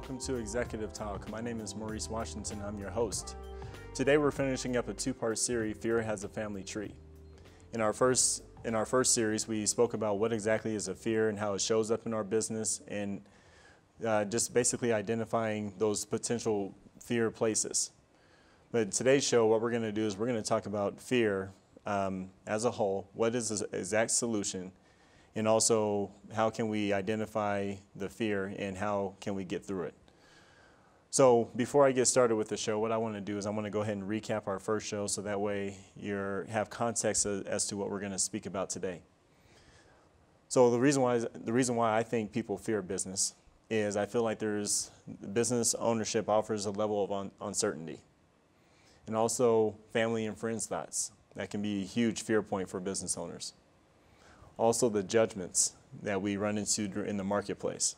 welcome to Executive Talk. My name is Maurice Washington. I'm your host. Today we're finishing up a two-part series, Fear Has a Family Tree. In our first series, we spoke about what exactly is a fear and how it shows up in our business, and just basically identifying those potential fear places. But in today's show, what we're going to do is we're going to talk about fear as a whole, what is the exact solution, and also how can we identify the fear and how can we get through it. So before I get started with the show, what I want to do is I want to go ahead and recap our first show so that way you have context as to what we're going to speak about today. So the reason why I think people fear business is I feel like business ownership offers a level of uncertainty, and also family and friends thoughts. That can be a huge fear point for business owners. Also the judgments that we run into in the marketplace.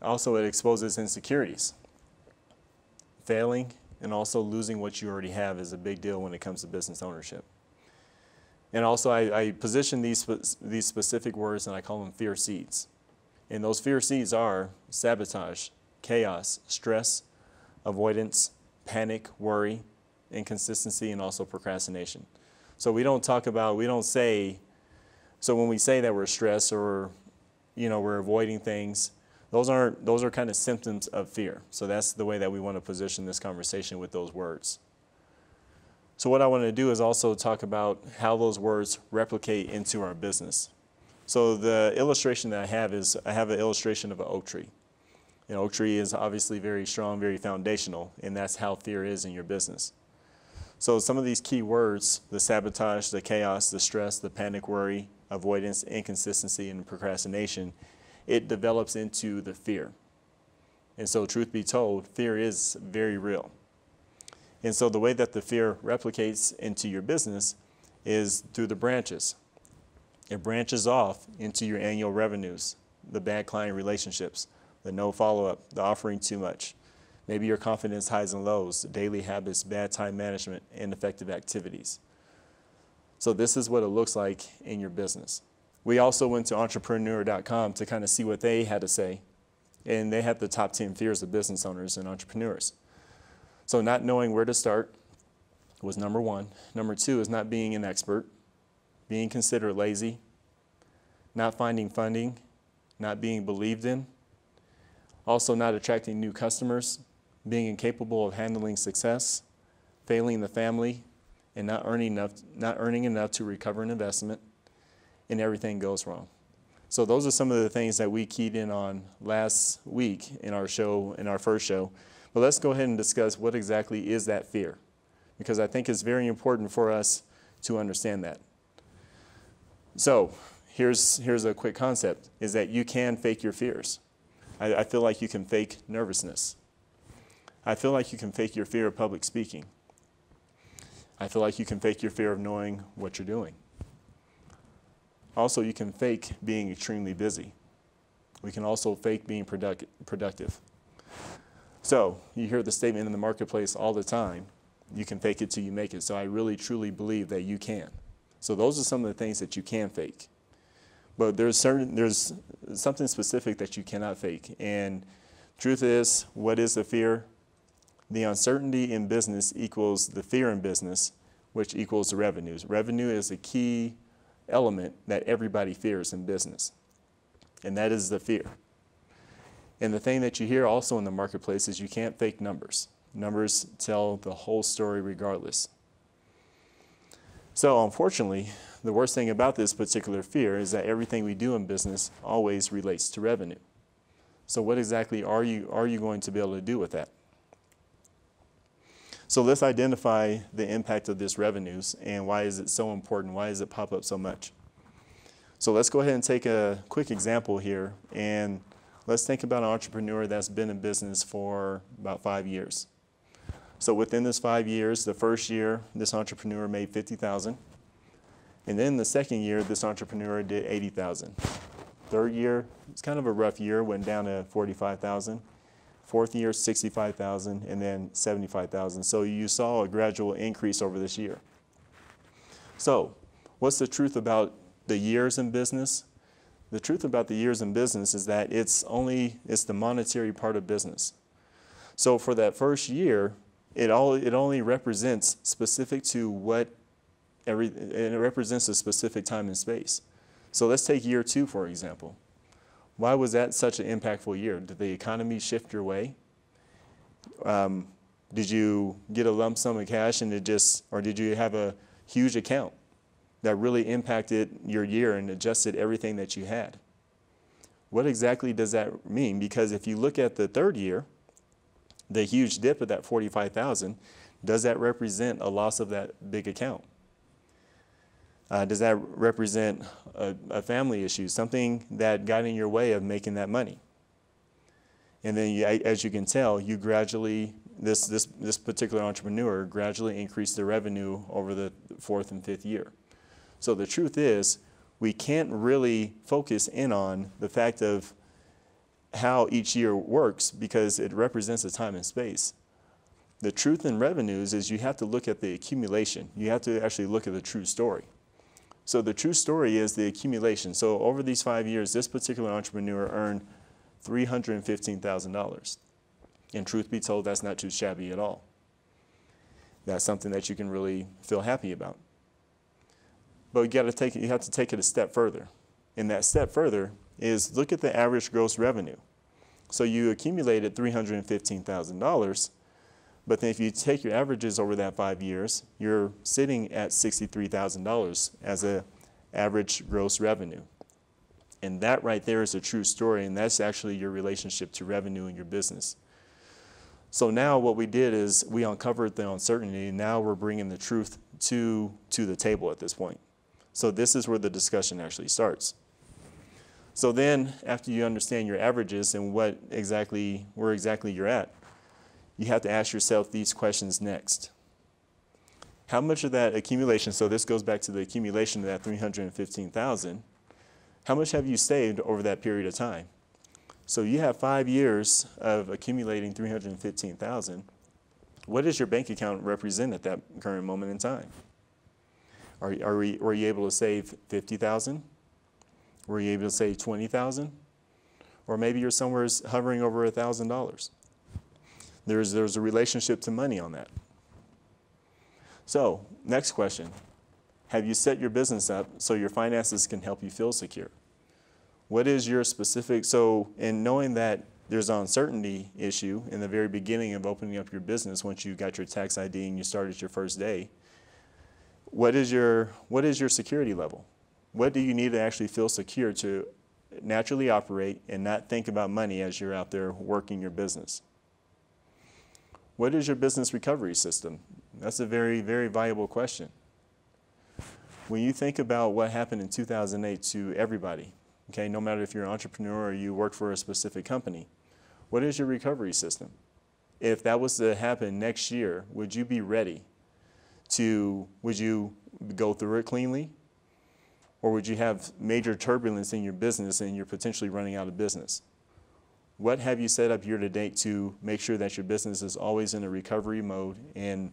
Also it exposes insecurities. Failing and also losing what you already have is a big deal when it comes to business ownership. And also I position these specific words and I call them fear seeds. And those fear seeds are sabotage, chaos, stress, avoidance, panic, worry, inconsistency, and also procrastination. So so when we say that we're stressed or we're avoiding things, those are kind of symptoms of fear. So that's the way that we want to position this conversation with those words. So what I want to do is also talk about how those words replicate into our business. So the illustration that I have an illustration of an oak tree. An oak tree is obviously very strong, very foundational, and that's how fear is in your business. So some of these key words, the sabotage, the chaos, the stress, the panic, worry, avoidance, inconsistency, and procrastination, it develops into the fear. And so truth be told, fear is very real. And so the way that the fear replicates into your business is through the branches. It branches off into your annual revenues, the bad client relationships, the no follow-up, the offering too much, maybe your confidence highs and lows, daily habits, bad time management, ineffective activities. So this is what it looks like in your business. We also went to entrepreneur.com to kind of see what they had to say. And they had the top 10 fears of business owners and entrepreneurs. So not knowing where to start was number one. Number two is not being an expert, being considered lazy, not finding funding, not being believed in, also not attracting new customers, being incapable of handling success, failing the family, and not earning enough to recover an investment, and everything goes wrong. So those are some of the things that we keyed in on last week in our first show. But let's go ahead and discuss what exactly is that fear, because I think it's very important for us to understand that. So here's a quick concept, is that you can fake your fears. I feel like you can fake nervousness. I feel like you can fake your fear of public speaking. I feel like you can fake your fear of knowing what you're doing. Also, you can fake being extremely busy. We can also fake being productive. So you hear the statement in the marketplace all the time, you can fake it till you make it. So I really, truly believe that you can. So those are some of the things that you can fake. But there's something specific that you cannot fake. And truth is, what is the fear? The uncertainty in business equals the fear in business, which equals the revenues. Revenue is a key element that everybody fears in business, and that is the fear. And the thing that you hear also in the marketplace is you can't fake numbers. Numbers tell the whole story regardless. So unfortunately, the worst thing about this particular fear is that everything we do in business always relates to revenue. So what exactly are you going to be able to do with that? So let's identify the impact of this revenues and why is it so important? Why does it pop up so much? So let's go ahead and take a quick example here, and let's think about an entrepreneur that's been in business for about 5 years. So within this 5 years, the first year, this entrepreneur made $50,000. And then the second year, this entrepreneur did $80,000. Third year, it's kind of a rough year, went down to $45,000. Fourth year, $65,000, and then $75,000. So you saw a gradual increase over this year. So what's the truth about the years in business? The truth about the years in business is that it's the monetary part of business. So for that first year, it only represents specific to and it represents a specific time and space. So let's take year 2, for example. Why was that such an impactful year? Did the economy shift your way? Did you get a lump sum of cash and or did you have a huge account that really impacted your year and adjusted everything that you had? What exactly does that mean? Because if you look at the third year, the huge dip of that $45,000, does that represent a loss of that big account? Does that represent a family issue, something that got in your way of making that money? And then, as you can tell, you gradually, this particular entrepreneur gradually increased the revenue over the 4th and 5th year. So the truth is, we can't really focus in on the fact of how each year works because it represents a time and space. The truth in revenues is you have to look at the accumulation. You have to actually look at the true story. So the true story is the accumulation. So over these 5 years, this particular entrepreneur earned $315,000. And truth be told, that's not too shabby at all. That's something that you can really feel happy about. But you have to take it a step further. And that step further is look at the average gross revenue. So you accumulated $315,000, but then if you take your averages over that 5 years, you're sitting at $63,000 as an average gross revenue. And that right there is a true story, and that's actually your relationship to revenue in your business. So now what we did is we uncovered the uncertainty, and now we're bringing the truth to the table at this point. So this is where the discussion actually starts. So then, after you understand your averages and where exactly you're at, you have to ask yourself these questions next. How much of that accumulation, so this goes back to the accumulation of that $315,000, how much have you saved over that period of time? So you have 5 years of accumulating $315,000. What does your bank account represent at that current moment in time? Were you able to save $50,000? Were you able to save $20,000? Or maybe you're somewhere hovering over $1,000. There's a relationship to money on that. So, next question. Have you set your business up so your finances can help you feel secure? What is your specific, in knowing that there's an uncertainty issue in the very beginning of opening up your business once you got your tax ID and you started your first day, what is your security level? What do you need to actually feel secure to naturally operate and not think about money as you're out there working your business? What is your business recovery system? That's a very, very valuable question. When you think about what happened in 2008 to everybody, okay, no matter if you're an entrepreneur or you work for a specific company, what is your recovery system? If that was to happen next year, would you be ready would you go through it cleanly? Or would you have major turbulence in your business and you're potentially running out of business? What have you set up year to date to make sure that your business is always in a recovery mode and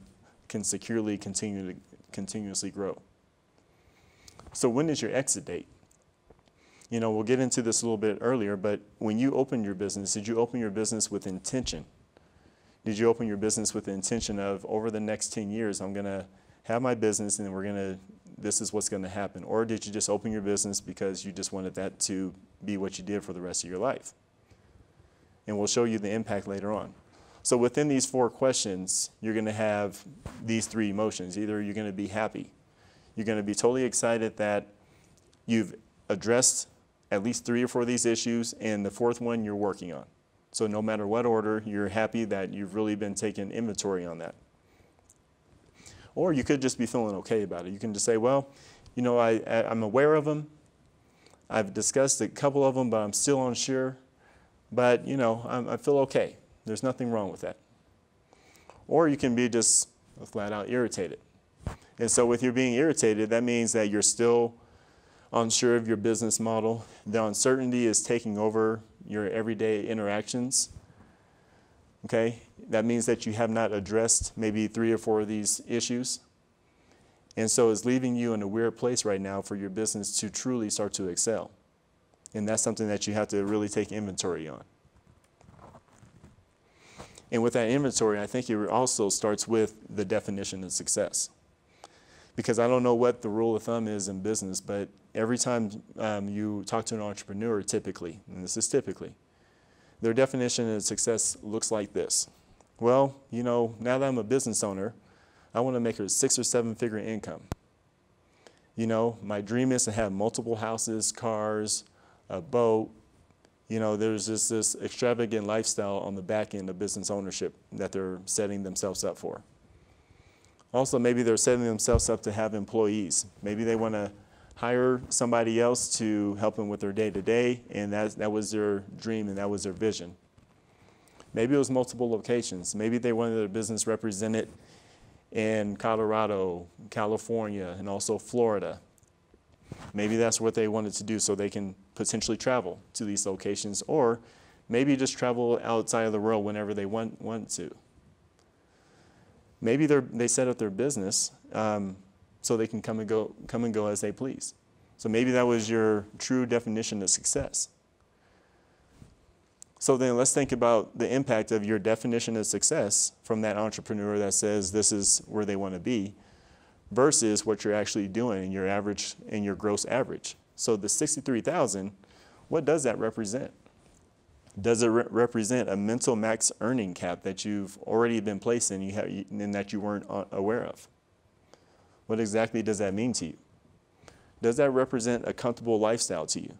can securely continuously grow? So when is your exit date? You know, we'll get into this a little bit earlier, but when you opened your business, did you open your business with intention? Did you open your business with the intention of, over the next 10 years, I'm going to have my business and this is what's going to happen? Or did you just open your business because you just wanted that to be what you did for the rest of your life? And we'll show you the impact later on. So within these 4 questions, you're going to have these 3 emotions. Either you're going to be happy. You're going to be totally excited that you've addressed at least 3 or 4 of these issues, and the 4th one you're working on. So no matter what order, you're happy that you've really been taking inventory on that. Or you could just be feeling okay about it. You can just say, well, you know, I'm aware of them. I've discussed a couple of them, but I'm still unsure. But, you know, I feel okay. There's nothing wrong with that. Or you can be just flat out irritated. And so with your being irritated, that means that you're still unsure of your business model. The uncertainty is taking over your everyday interactions. Okay? That means that you have not addressed maybe 3 or 4 of these issues. And so it's leaving you in a weird place right now for your business to truly start to excel. And that's something that you have to really take inventory on. And with that inventory, I think it also starts with the definition of success. Because I don't know what the rule of thumb is in business, but every time you talk to an entrepreneur, typically, and this is typically, their definition of success looks like this. Well, you know, now that I'm a business owner, I want to make a 6 or 7 figure income. You know, my dream is to have multiple houses, cars, a boat. You know, there's just this extravagant lifestyle on the back end of business ownership that they're setting themselves up for. Also, maybe they're setting themselves up to have employees. Maybe they want to hire somebody else to help them with their day-to-day, and that was their dream and that was their vision. Maybe it was multiple locations. Maybe they wanted their business represented in Colorado, California, and also Florida. Maybe that's what they wanted to do so they can potentially travel to these locations, or maybe just travel outside of the world whenever they want to. Maybe they set up their business so they can come and go as they please. So maybe that was your true definition of success. So then let's think about the impact of your definition of success from that entrepreneur that says this is where they want to be versus what you're actually doing in your average and your gross average. So the 63,000, what does that represent? Does it represent a mental max earning cap that you've already been placed in and that you weren't aware of? What exactly does that mean to you? Does that represent a comfortable lifestyle to you?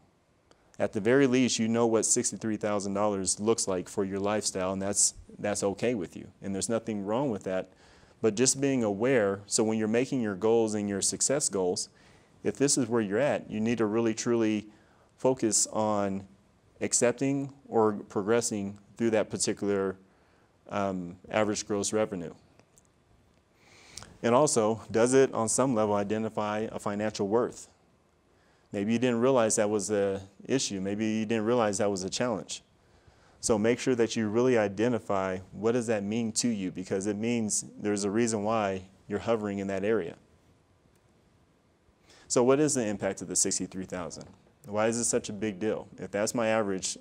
At the very least, you know what $63,000 looks like for your lifestyle, and that's okay with you. And there's nothing wrong with that. But just being aware, so when you're making your goals and your success goals, if this is where you're at, you need to really, truly focus on accepting or progressing through that particular average gross revenue. And also, does it on some level identify a financial worth? Maybe you didn't realize that was an issue. Maybe you didn't realize that was a challenge. So make sure that you really identify what does that mean to you, because it means there's a reason why you're hovering in that area. So what is the impact of the 63,000? Why is it such a big deal? If that's my average,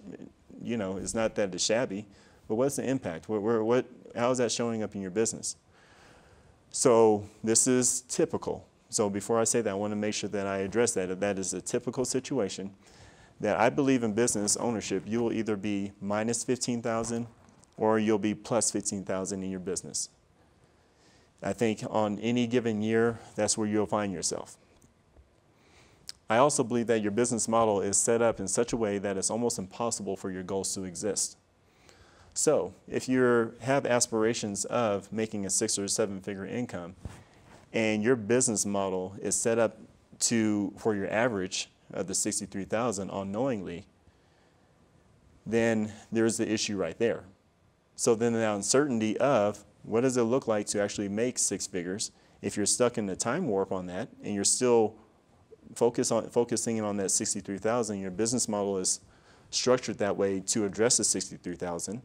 you know, it's not that it's shabby, but what's the impact? How is that showing up in your business? So this is typical. So before I say that, I want to make sure that I address that. That is a typical situation that I believe in business ownership, you will either be minus 15,000 or you'll be plus 15,000 in your business. I think on any given year, that's where you'll find yourself. I also believe that your business model is set up in such a way that it's almost impossible for your goals to exist. So if you have aspirations of making a 6 or 7 figure income and your business model is set up for your average of the 63,000 unknowingly, then there's the issue right there. So then the uncertainty of what does it look like to actually make 6 figures if you're stuck in the time warp on that and you're still focusing on that 63,000, your business model is structured that way to address the 63,000,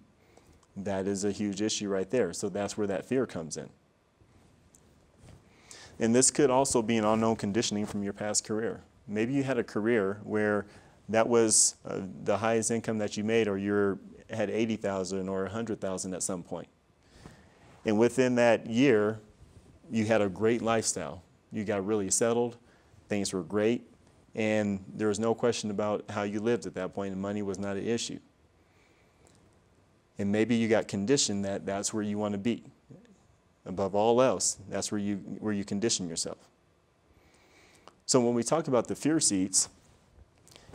that is a huge issue right there. So that's where that fear comes in. And this could also be an unknown conditioning from your past career. Maybe you had a career where that was the highest income that you made, or you had 80,000 or 100,000 at some point. And within that year, you had a great lifestyle. You got really settled, things were great, and there was no question about how you lived at that point, and money was not an issue. And maybe you got conditioned that that's where you want to be. Above all else, that's where you condition yourself. So when we talk about the fear seats,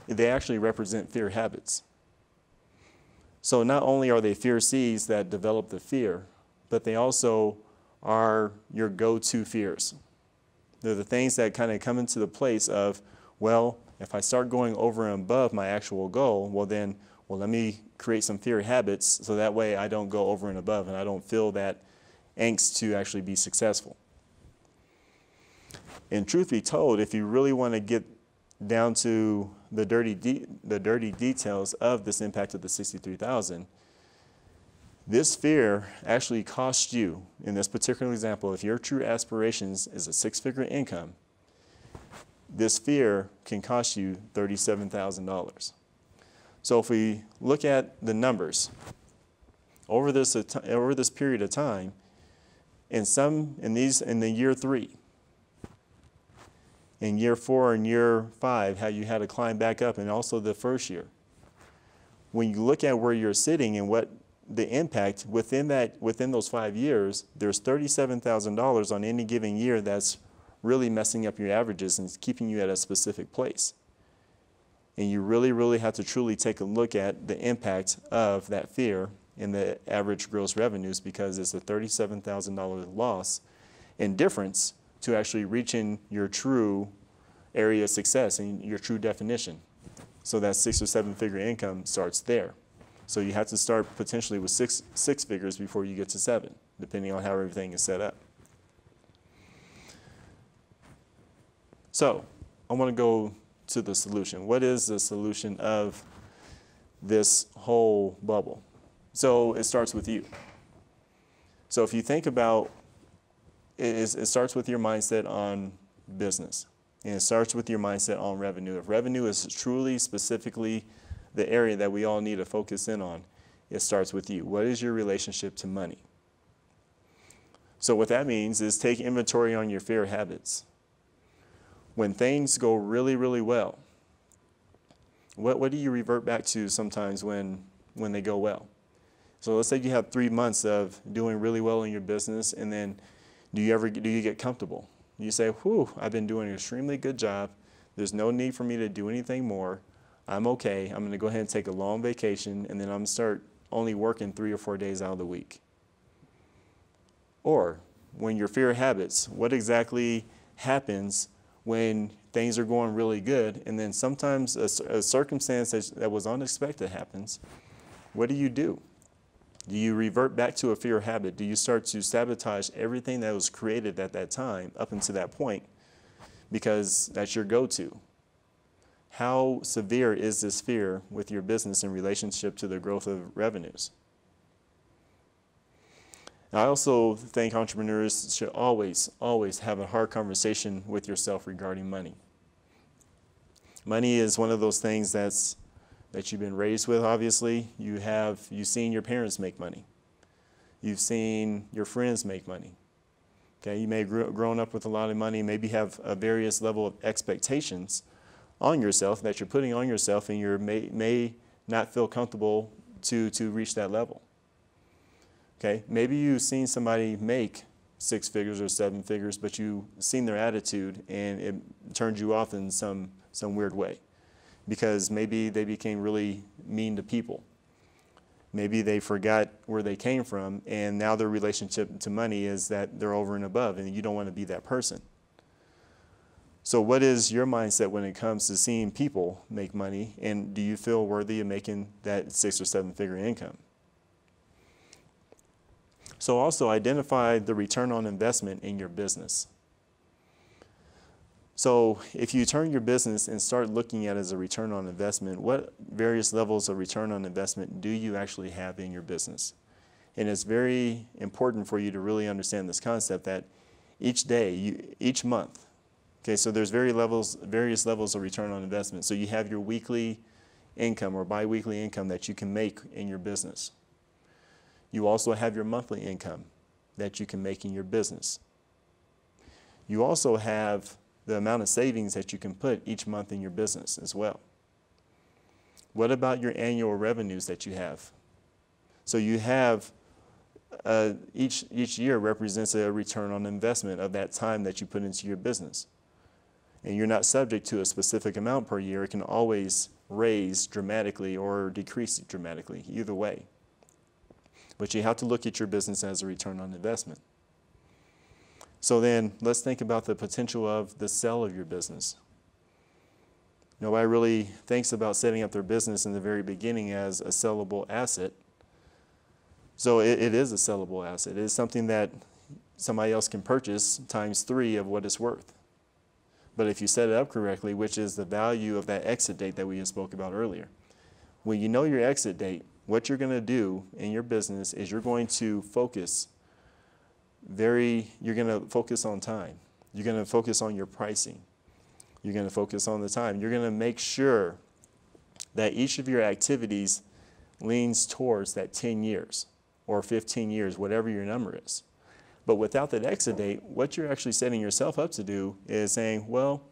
they actually represent fear habits. So not only are they fear seeds that develop the fear, but they also are your go-to fears. They're the things that kind of come into the place of, well, if I start going over and above my actual goal, well, let me create some fear habits so that way I don't go over and above and I don't feel that angst to actually be successful. And truth be told, if you really want to get down to the dirty details of this impact of the 63,000, this fear actually costs you, in this particular example, if your true aspirations is a 6-figure income, this fear can cost you $37,000. So if we look at the numbers over this period of time, in the year 3, in year 4 and year 5, how you had to climb back up, and also the first year. When you look at where you're sitting and what the impact within those 5 years, there's $37,000 on any given year that's really messing up your averages and keeping you at a specific place. And you really, really have to truly take a look at the impact of that fear in the average gross revenues, because it's a $37,000 loss in difference to actually reaching your true area of success and your true definition. So that 6 or 7 figure income starts there. So you have to start potentially with six figures before you get to 7, depending on how everything is set up. So I want to go to the solution. What is the solution of this whole bubble? So it starts with you. So if you think about it, it starts with your mindset on business. And it starts with your mindset on revenue. If revenue is truly, specifically the area that we all need to focus in on, it starts with you. What is your relationship to money? So what that means is take inventory on your fear habits. When things go really, really well, what do you revert back to sometimes when they go well? So let's say you have 3 months of doing really well in your business, and then do you get comfortable? You say, whew, I've been doing an extremely good job. There's no need for me to do anything more. I'm okay. I'm going to go ahead and take a long vacation, and then I'm going to start only working 3 or 4 days out of the week. Or when your fear habits, what exactly happens when things are going really good, and then sometimes a circumstance that was unexpected happens? What do? Do you revert back to a fear habit? Do you start to sabotage everything that was created at that time up until that point because that's your go-to? How severe is this fear with your business in relationship to the growth of revenues? I also think entrepreneurs should always, always have a hard conversation with yourself regarding money. Money is one of those things that you've been raised with, obviously. You've seen your parents make money. You've seen your friends make money. Okay, you may have grown up with a lot of money, maybe have a various level of expectations on yourself that you're putting on yourself, and you may not feel comfortable to reach that level. Okay, maybe you've seen somebody make 6 figures or 7 figures, but you've seen their attitude and it turned you off in some weird way, because maybe they became really mean to people. Maybe they forgot where they came from, and now their relationship to money is that they're over and above, and you don't want to be that person. So what is your mindset when it comes to seeing people make money, and do you feel worthy of making that 6 or 7 figure income? So also identify the return on investment in your business. So if you turn your business and start looking at it as a return on investment, what various levels of return on investment do you actually have in your business? And it's very important for you to really understand this concept that each day, each month, okay, so there's various levels of return on investment. So you have your weekly income or biweekly income that you can make in your business. You also have your monthly income that you can make in your business. You also have the amount of savings that you can put each month in your business as well. What about your annual revenues that you have? So you have each year represents a return on investment of that time that you put into your business. And you're not subject to a specific amount per year. It can always raise dramatically or decrease dramatically, either way. But you have to look at your business as a return on investment. So then let's think about the potential of the sale of your business. Nobody really thinks about setting up their business in the very beginning as a sellable asset. So it is a sellable asset. It is something that somebody else can purchase times 3 of what it's worth. But if you set it up correctly, which is the value of that exit date that we just spoke about earlier, when you know your exit date, what you're going to do in your business is you're going to focus on time. You're going to focus on your pricing. You're going to focus on the time. You're going to make sure that each of your activities leans towards that 10 years or 15 years, whatever your number is. But without that exit date, what you're actually setting yourself up to do is saying, well,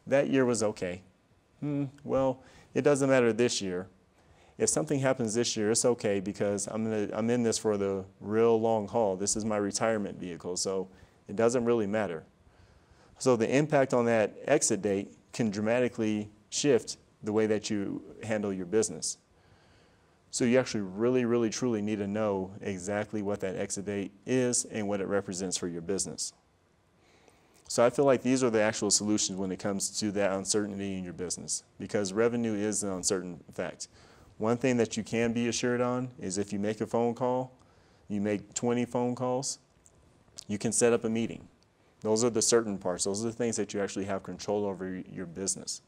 that year was okay. Well, it doesn't matter this year. If something happens this year, it's okay because I'm in this for the real long haul. This is my retirement vehicle, so it doesn't really matter. So the impact on that exit date can dramatically shift the way that you handle your business. So you actually really, truly need to know exactly what that exit date is and what it represents for your business. So I feel like these are the actual solutions when it comes to that uncertainty in your business, because revenue is an uncertain fact. One thing that you can be assured on is if you make a phone call, you make 20 phone calls, you can set up a meeting. Those are the certain parts. Those are the things that you actually have control over your business.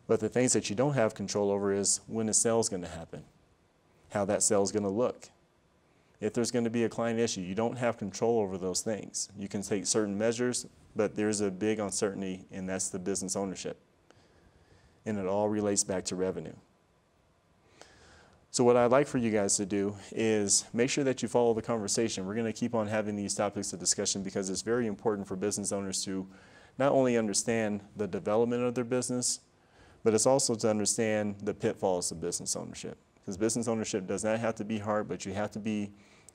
But the things that you don't have control over is when the sale is going to happen, how that sale is going to look. If there's going to be a client issue, you don't have control over those things. You can take certain measures, but there's a big uncertainty, and that's the business ownership. And it all relates back to revenue. So what I'd like for you guys to do is make sure that you follow the conversation. We're going to keep on having these topics of discussion because it's very important for business owners to not only understand the development of their business, but it's also to understand the pitfalls of business ownership. Because business ownership does not have to be hard, but you have to be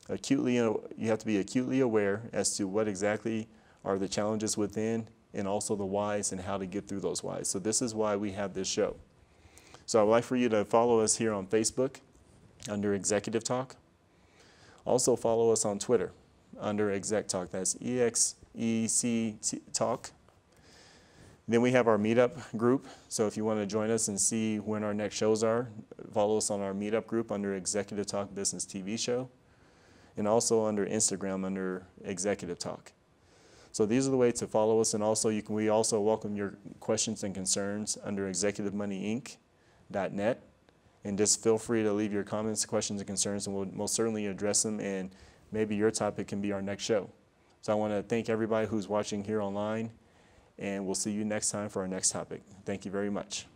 acutely aware as to what exactly are the challenges within and also the whys and how to get through those whys. So this is why we have this show. So I would like for you to follow us here on Facebook under Executive Talk. Also follow us on Twitter under Exec Talk. That's EXEC Talk. Then we have our meetup group. So if you want to join us and see when our next shows are, follow us on our meetup group under Executive Talk Business TV Show, and also under Instagram under Executive Talk. So these are the ways to follow us, and also we also welcome your questions and concerns under executivemoneyinc.net. And just feel free to leave your comments, questions, and concerns, and we'll most certainly address them, and maybe your topic can be our next show. So I want to thank everybody who's watching here online, and we'll see you next time for our next topic. Thank you very much.